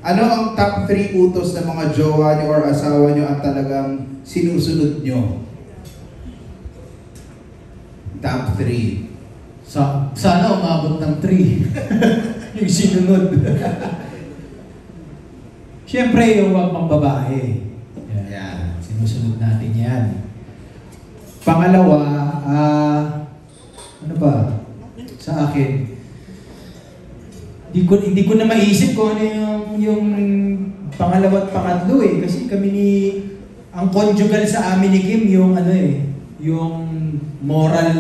Ano ang top 3 utos ng mga jowa nyo or asawa nyo at talagang sinusunod nyo? Top 3. Sana umabot ng 3. Yung sinunod. Siyempre, yung wag mang babae. Yan. Sinusunod natin yan. Pangalawa, ano ba? Sa akin, hindi ko na maisip kung ano yung pangalawa at pangatlo eh. Kasi kami ang conjugal sa amin ni Kim, yung yung moral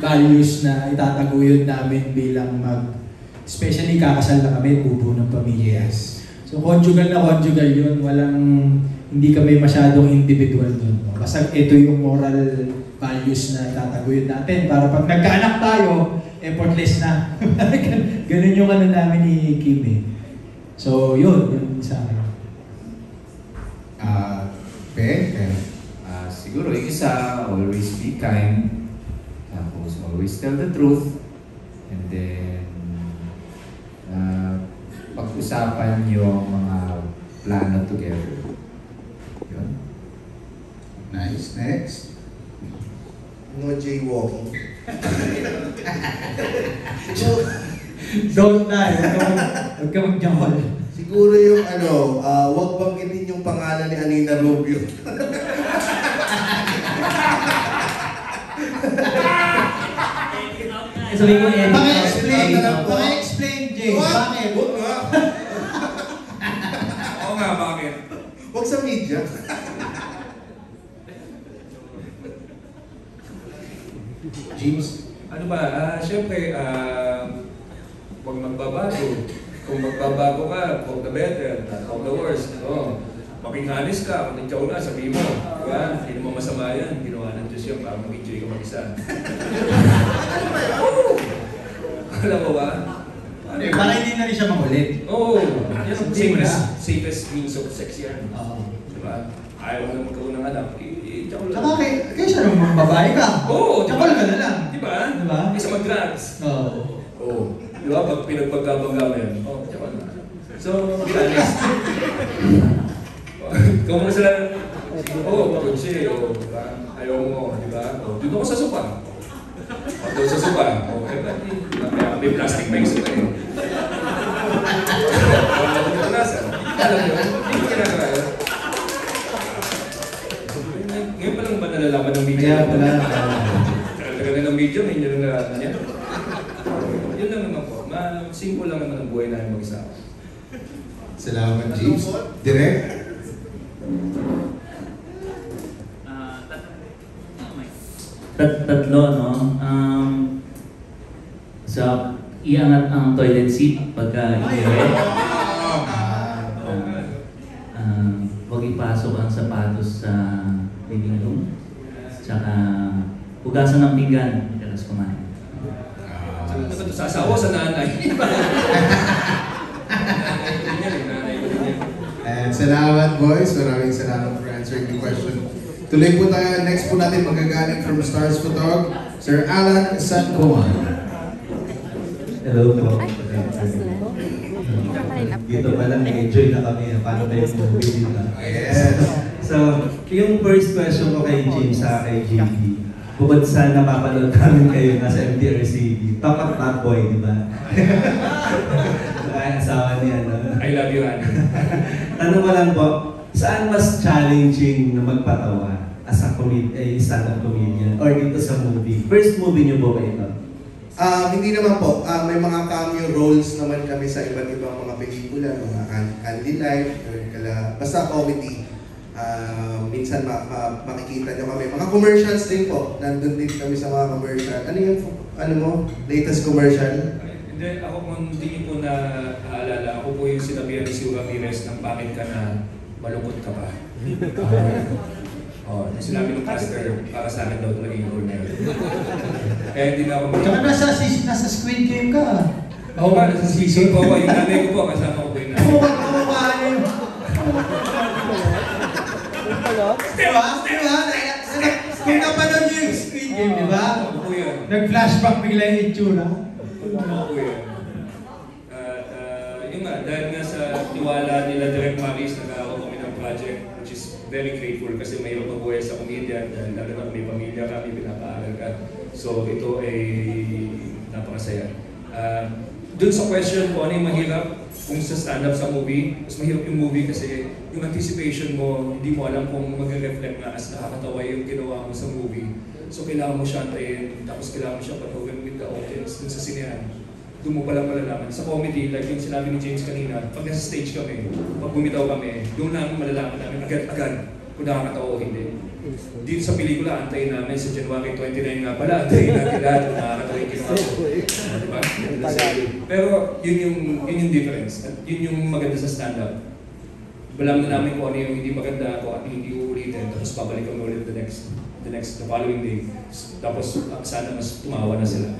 values na itataguyod namin bilang especially kakasal na kami, bubuo ng pamilya. So conjugal yun, hindi kami masyadong individual dun. Basta ito yung moral values na itataguyod natin para pag nagkaanak tayo, effortless na. Ganun yung namin ni Kim eh. So yun sa akin. Siguro yung isa, always be kind. Tapos always tell the truth. And then, pag-usapan yung mga plano together. Yun. Nice. Next. No jaywalking. Don't die. Huwag ka mag-jahol. Siguro yung wag banggitin yung pangalan ni Anina Rubio. Sabihin ko, Paki-explain, Jay. Bakit? Huwag nga. Oo nga, bakit? Huwag sa media. James? Ano ba? Siyempre, huwag magbabago. Kung magbabago ka, for the better, not for the worst. Maging honest ka, kung nandiyaw na, sabihin mo. Diba? Hindi mo masama yan. Ginawa ng Diyos yan para mag-enjoy ka mag-isa. Alam mo ba? Para hindi na rin siya makulit. Oo. Yan ang safest means of sex yan. Diba? Ayaw mo na magkaroon ng anak. Tsaka kaya siya naman babae ka. Oo. Tsaka ka na lang. Diba? Diba? Isa mag-drugs. Oo. Diba? Pag pinagpagkabangga mo yan. Tsaka na. So, be honest. Kung mo sila, pagod siya, ayaw mo, di ba? Doon ako sa sopa. Doon sa sopa. May plastic bags pa eh. Alam mo, hindi ko kinakaya. Ngayon pa lang ba nalalaman ng media? Kaya pala. Tagal ng media, may nyo nalalaman niya. Yun lang naman po. Simple lang naman ang buhay namin mag-isa. Salamat, James. Direk? Tatlo, no? Iangat ang toilet seat pagka iuwi. Huwag ipasok ang sapatos sa living room. Tsaka, hugasan ng pinggan, madalas kumain. Sa asawa, sa nanay. And salamat, boys. Maraming salamat for answering the question. Tuloy po tayo. Next po natin magagaling from Stars Photog, Sir Alan Sancoman. Hello po. Dito pa lang na-enjoy na kami. Paano tayo movie dito? Yes. So, yung first question ko kay James sa kay JD, bukod sa napapanood namin kayo nasa MTRCB, top at top boy, di ba? Ay, asawa niya, no? I love you, Annie. Tanong ko lang po, saan mas challenging na magpatawa as a stand-up comedian or dito sa movie? First movie niyo po ba ito? Hindi naman po. May mga cameo roles naman kami sa iba't ibang mga pelikula, mga Candy Life, basta comedy. Minsan makikita nyo kami. Mga commercials din po. Nandun din kami sa mga commercial. Ano yung latest commercial? Hindi, ako kung hindi niyo po naaalala, ako po yung sinabihan ni Sue Ramirez ng bakit ka na malungkot ka pa. Sinabi ng pastor, para sa akin daw ito naging role na yun. Kaya hindi na ako Tsaka nasa Squid Game ka. Oo nga, nasa season po ako. Yung nanay ko po, kasama ko po yung nanay. Diba? Kung napanood niyo yung Squid Game, di ba? Nag-flashback bigla yung itsura. Yun nga, dahil nga sa tiwala nila Direk Maris, nag-aaral kami ng project, which is very grateful kasi mahirap mabuhay sa komedya, dahil lalo na may pamilya kami, pinapaaral ka. So ito ay napakasaya. Doon sa question kung ano yung mahirap, kung sa stand-up sa movie, mas mahirap yung movie kasi yung anticipation mo, hindi mo alam kung mag-reflect na as nakakatawa yung ginawa mo sa movie. So kailangan mo siya antayin, tapos kailangan mo siya panoorin with the audience dun sa sinehan. Doon mo pala malalaman. Sa comedy, like yung sinabi ni James kanina, pag nasa stage kami, pag bumitaw kami, doon namin malalaman namin agad-agad kung nakakatawa o hindi. Dito sa pelikula, antayin namin sa January 29 nga pala, antayin natin lahat kung nakakatawa yung ginawa mo. Diba? Pero yun yung difference. At yun yung maganda sa stand-up. Balam na namin kung ano yung hindi maganda, kung ano yung hindi uulitin, tapos babalikan mo ulit the following day. Tapos sana mas tumawa na sila.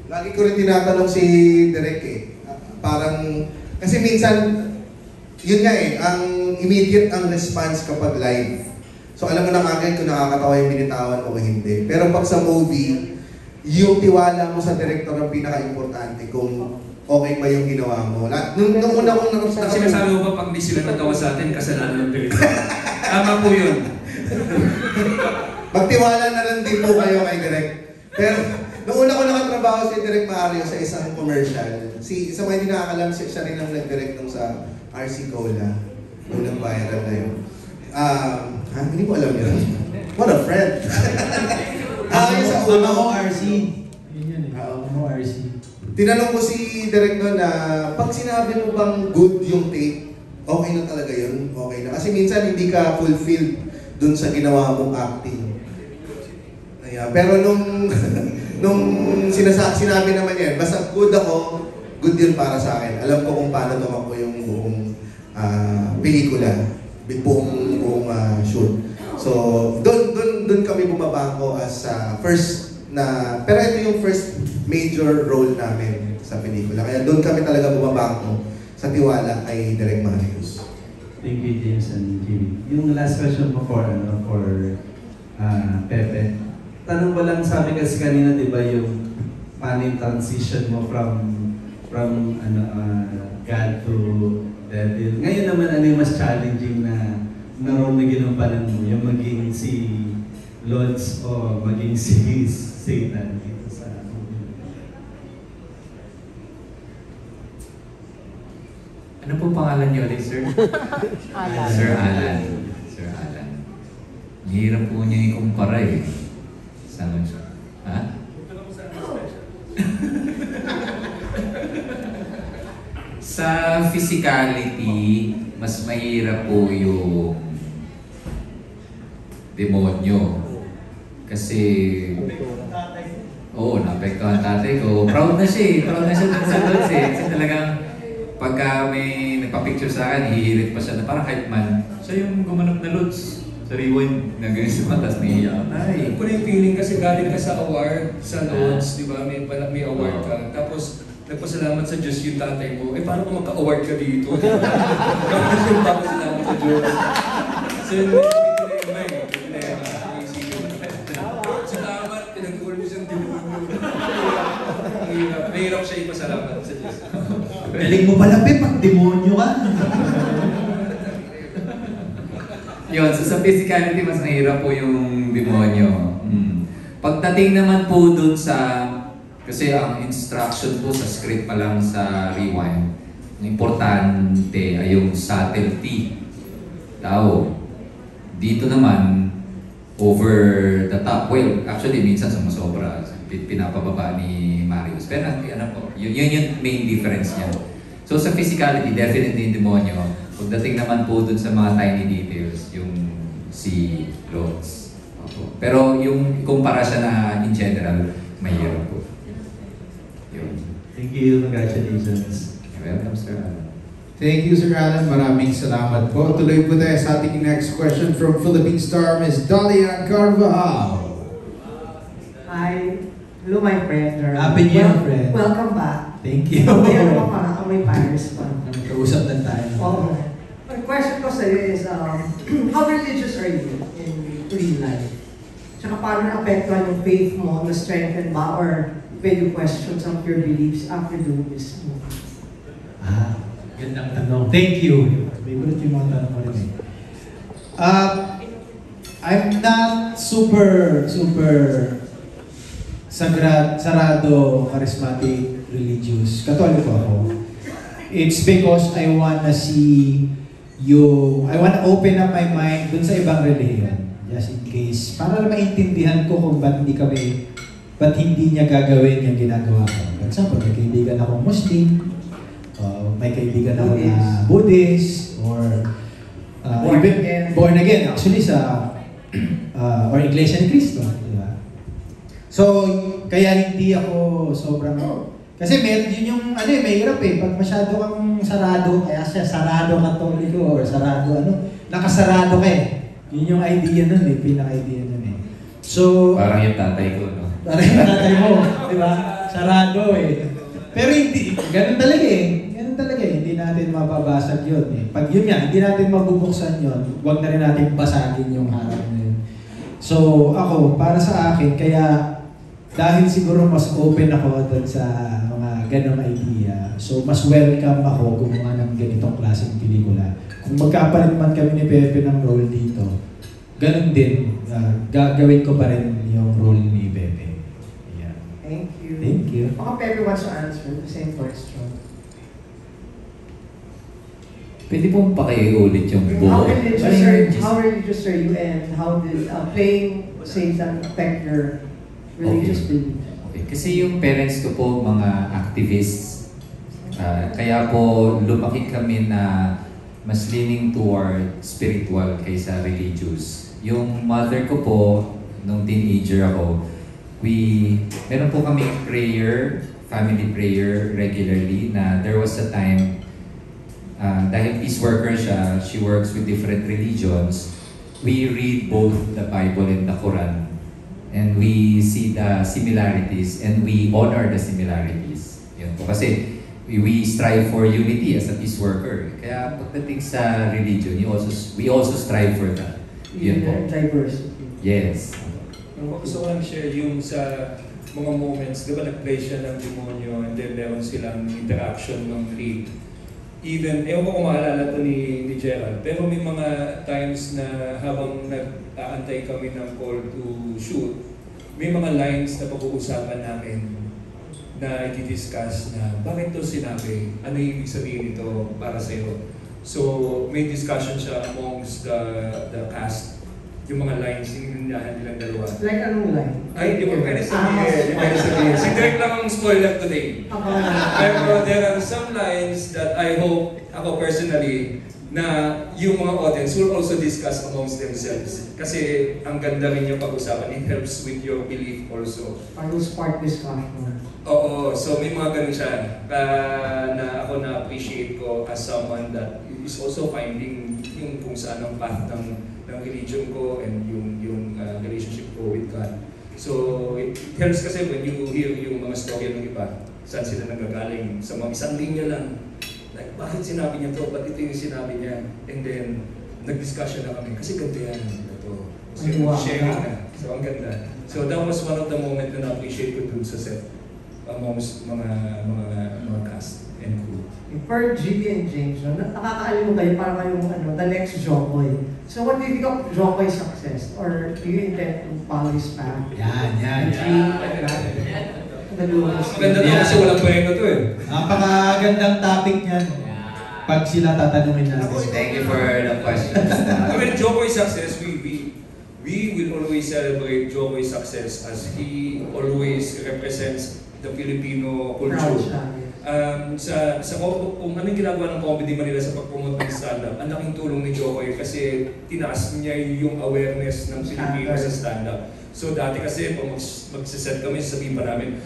Lagi ko rin tinatanong si Direk parang, kasi minsan, yun nga ang immediate ang response kapag live. So alam mo na agad kung nakakatawa yung binitawan o hindi. Pero pag sa movie, yung tiwala mo sa director ang pinaka-importante kung okay ba yung ginawa mo. Nung una kong Pag sinasabi mo ba pag di sila natawa sa atin, kasalanan ng director? Tama po yun. Magtiwala na lang din po kayo kay Direk. Pero noong una ko nakatrabaho si Direk Mario sa isang commercial. Sa mga hindi nakakalam, siya rin ang nag-direct nung sa RC Cola. Nung nag-viral na yun. Hindi ko alam yun. What a friend! Yung sa Mama uno. ko RC. Yun yan eh. Mama ko RC. Tinanong ko si Direk noon na pag sinabi mo bang good yung take, okay na talaga yun? Okay na. Kasi minsan hindi ka fulfilled dun sa ginawa mong acting. Ayan. Pero nung sinabi naman yan, basta good ako, good yun para sa akin. Alam ko kung paano tumakbo yung buong pelikula, buong shoot. So, doon kami bumabangko as first na, pero ito yung first major role namin sa pelikula. Kaya doon kami talaga bumabangko sa tiwala kay Direk Marius. Thank you, James and Jimmy. Yung last question mo for Pepe. Tanong ko lang, sabi kasi kanina, di ba, yung paano yung transition mo from God to devil. Ngayon naman, ano yung mas challenging na naroon na ginumpalan mo? Yung maging si Lods o maging si Satan dito sa Ano po pangalan niyo ulit, sir? Alan. Sir Alan. Sir Alan. Hirap po niya ikumpara eh. Saan siya? Ha? Sa physicality, mas mahirap po yung demonyo. Kasi naapektuhan tatay ko. Proud na siya eh. Proud na siya dun sa Lods eh. Kasi talagang pagka may nagpa-picture sa akin, hihirit pa siya na parang hype man. Siya yung gumanap na Lods. Sa rewind, nagawin sa mata, tapos naiiyak. Ay! Kung yung feeling kasi galing ka sa award, sa Lods, di ba? May award ka. Tapos, nagpasalamat sa Diyos yung tatay mo. Paano kung magka-award ka dito? Tapos yung papasalamat sa Diyos. So yun, sa tamat, pinag-award mo siyang demonyo. Mahirap siya ipasalamat sa Diyos. Galing mo pala, Pep, pag demonyo ka. Yun, so sa physicality, mas nahirap po yung demonyo. Pagdating naman po dun sa, kasi ang instruction po sa script pa lang sa rewind, ang importante ay yung subtlety daw. Dito naman, over the top. Well, actually, minsan sumusobra, pinapababa ni Marius. Pero ano po, yun yung main difference niya. So sa physicality, definitely yung demonyo. Pagdating naman po dun sa mga tiny details, yung si Lods. Pero yung kumpara siya na in general, mahirap po. Yun. Thank you, congratulations. You're welcome, Sir Alan. Thank you, Sir Alan. Maraming salamat po. Tuloy po tayo sa ating next question from Philippine star, Ms. Dalian Carvajal. Hi. Hello, my friend. Happy New Year, friend. Welcome back. Thank you. Meron pa parang amoy Paris pa. Nagkausap na tayo. Oo. My question ko sa'yo is, how religious are you in real life? Tsaka paano na-apektuhan yung faith mo, na-strengthen ba, or will you question some of your beliefs after doing this movie? Gandang tanong. Thank you. Favorite yung mga tanong ko rin eh. I'm not super sarado, charismatic, religious. Katoliko ako. It's because I wanna see I wanna open up my mind dun sa ibang religion. Just in case. Para lang maintindihan ko kung ba't hindi niya gagawin yung ginagawa ko. For example, may kaibigan akong Muslim, may kaibigan ako na Buddhist, or born again, actually or Iglesia ni Cristo. Diba? So, kaya hindi ako sobrang, kasi yun yung, may hirap eh, pag masyado kang sarado, kaya siya sarado katoliko, or sarado, nakasarado ka eh. Yun yung idea nun eh, pinaka-idea nun eh. So, parang yung tatay ko, no? Parang yung tatay mo, di ba? Sarado eh. Pero hindi, ganun talaga eh. Hindi natin mababasag yun eh. Pag yun nga, hindi natin mabubuksan yun, huwag na rin natin basagin yung harap na yun. So, ako, para sa akin, kaya dahil siguro mas open ako doon sa mga ganong idea, so mas welcome ako gumawa ng ganitong klaseng pelikula. Kung magkapalit man kami ni Pepe ng role dito, ganun din, gagawin ko pa rin yung role ni Pepe. Yeah. Thank you. Thank you. Baka Pepe wants to answer the same question. Pwede pong pakiulit yung buo. How religious are you, and how did playing Satan affect your religious belief? Okay. Kasi yung parents ko po mga activists, kaya po lumaki kami na mas leaning toward spiritual kaysa religious. Yung mother ko po, nung teenager ako, meron po kami family prayer regularly, na there was a time, dahil peace worker siya, she works with different religions, we read both the Bible and the Quran. And we see the similarities and we honor the similarities. Yun po. Kasi we strive for unity as a peace worker. Kaya pagdating sa religion, we also strive for that. Yun po. Diversity. Yes. Gusto ko lang share yung sa mga moments, di ba nag-play siya ng demonyo and then meron silang interaction ng three. Even, ewan ko kung maalala ito ni Gerald, pero may mga times na habang nag-aantay kami ng call to shoot, may mga lines na pag-uusapan namin na i-discuss na bakit ito sinabi, ano yung ibig sabihin nito para sa'yo. So, may discussion siya amongst the cast, yung mga lines, yung hinahan nilang dalawa. Like anong line? Ay, hindi mo pwede sabihin. Si Derek lang ang spoiler today. Pero there are some lines that I hope, ako personally, na yung mga audience will also discuss amongst themselves. Kasi ang ganda rin yung pag-usapan. It helps with your belief also. I will spark discussion. Oo, so may mga ganun siya na ako na-appreciate ko as someone that is also finding yung kung saan ang path ng religion ko and yung relationship ko with God. So it helps kasi when you hear yung mga story ng iba, saan sila nagagaling, sa mga isang linya lang. Like, bakit sinabi niya to? Ba't ito yung sinabi niya? And then, nag-discussion na kami. Kasi ganda yan. Ito. So, sharing na. So, ang ganda. So, that was one of the moments na na-appreciate ko dun sa set amongst mga cast and crew. For GB and James, nakakaaliw kayo para kayong the next Jokoy. So what do you think of Jokoy's success? Or do you intend to follow his path? Yan. Maganda to kasi walang kwento to eh. Napakagandang topic niyan. Pag sila tatanungin natin. Thank you for the questions. I mean, Jokoy's success, we will always celebrate Jokoy's success as he always represents the Filipino culture. Kung anong ginagawa ng Comedy Manila sa pag-promote ng stand-up, ang laking tulong ni Jokoy kasi tinaas niya yung awareness ng Filipino sa stand-up. So dati kasi pag magsiset kami, sabihin pa namin,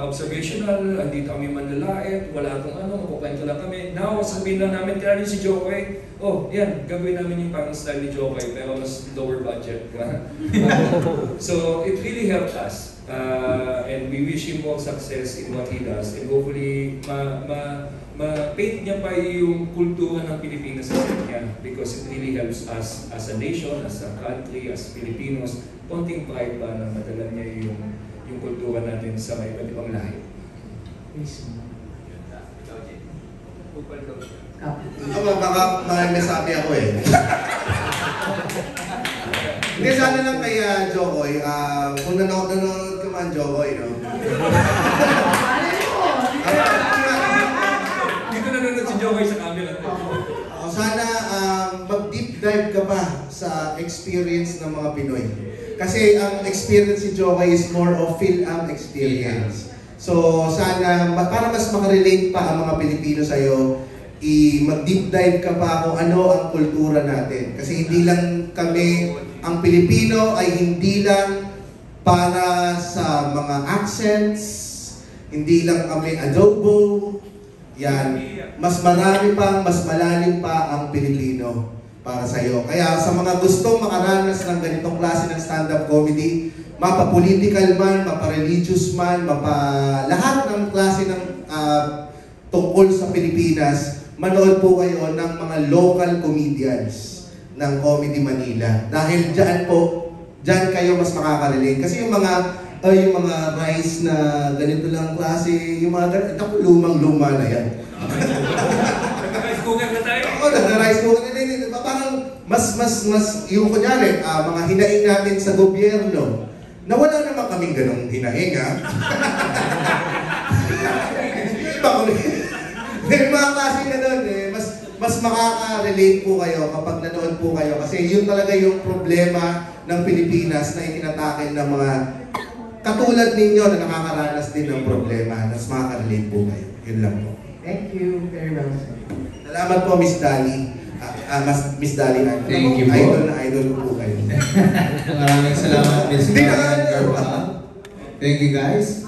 observational, andito kami manlalait, wala itong magkukwento lang kami. Now, sabihin lang namin, kaya rin si Jokoy, yan, gagawin namin yung parang style ni Jokoy, pero mas lower budget. So it really helped us. And we wish him all success in what he does. And hopefully, ma-paint niya pa yung kultura ng Pilipinas sa set niya. Because it really helps us as a nation, as a country, as Filipinos. Konting pride pa na madala niya yung kultura natin sa iba't ibang lahi. Baka may sabi ako eh. Hindi, sana lang kay Jokoy. Kung nanonood ka man, Jokoy, no? Dito nanonood si Jokoy sa camera. Sana mag-deep dive ka pa sa experience ng mga Pinoy. Kasi ang experience si Jokoy is more of Phil-Am experience. So sana, para mas makarelate pa ang mga Pilipino sa'yo, mag-deep dive ka pa kung ano ang kultura natin. Kasi hindi lang kami, ang Pilipino ay hindi lang para sa mga accents, hindi lang kami adobo, yan. Mas marami pang, mas malalim pa ang Pilipino para sa iyo. Kaya sa mga gustong makaranas ng ganitong klase ng stand-up comedy, mapa-political man, mapa-religious man, lahat ng klase ng tungkol sa Pilipinas, manood po kayo ng mga local comedians ng Comedy Manila. Dahil dyan kayo mas makaka-relate. Kasi yung mga rice na ganito lang klase, yung mga lumang-luma na yan. Naka-rice cooker na tayo. Oo, naka-rice cooker na yan. Parang mas, yung kunyari, mga hinaing natin sa gobyerno, na wala naman kaming ganong hinaing, ha? May mga klase na doon, mas makaka-relate po kayo kapag nanood po kayo. Kasi yun talaga yung problema ng Pilipinas na itinatakin ng mga katulad ninyo na nakakaranas din ng problema. Mas makaka-relate po kayo. Yun lang po. Thank you very much. Salamat po, Miss Dali. Miss Dali. Thank you po. Idol ko po kayo. Maraming salamat, Miss Hindi na Carmen Carvajal. Thank you, guys.